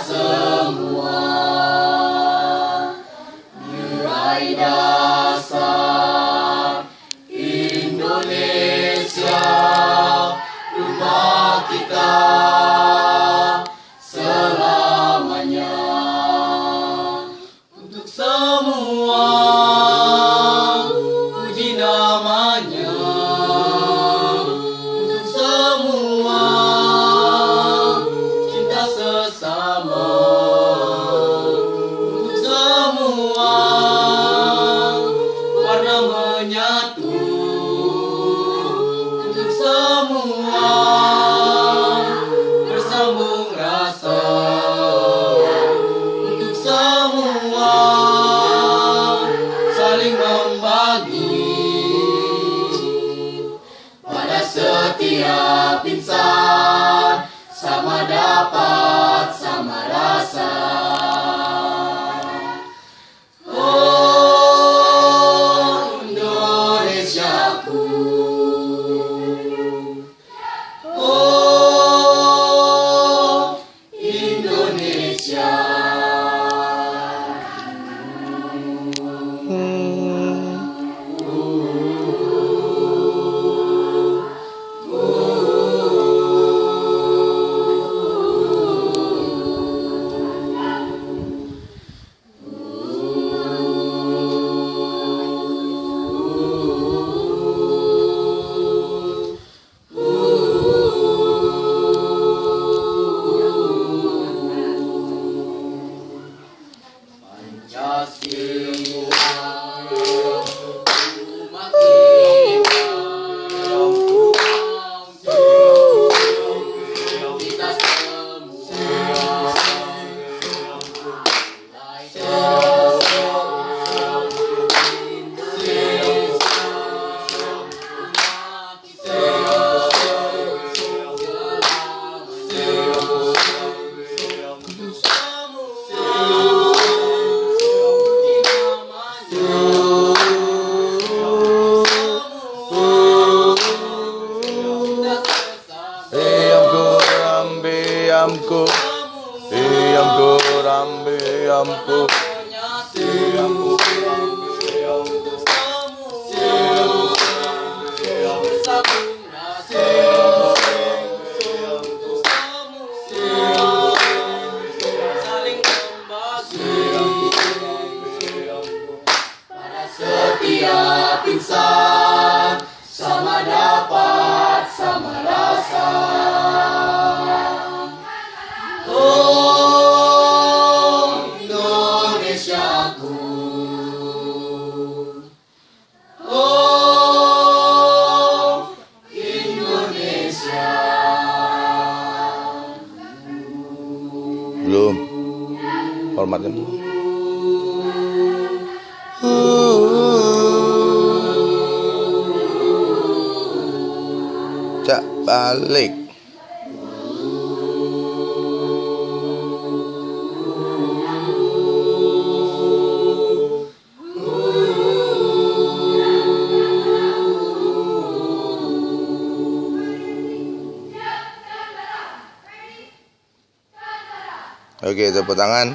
semua, nilai dasar Indonesia, rumah kita selamanya. Untuk semua puji namanya, untuk semua cinta sesama, untuk semua warna menyatu, untuk semua bersambung rasa, untuk semua saling membagi. Pada setiap insan sama dapat sama rasa. Oh Indonesiaku, oh Indonesia. Pancasila, rumah kita semua, nilai dasar Indonesia, rumah kita setiap insan sama dapat sama rasa. Oh Indonesiaku, oh Indonesia. Belum hormatnya. Cak balik. Oke, tepuk tangan.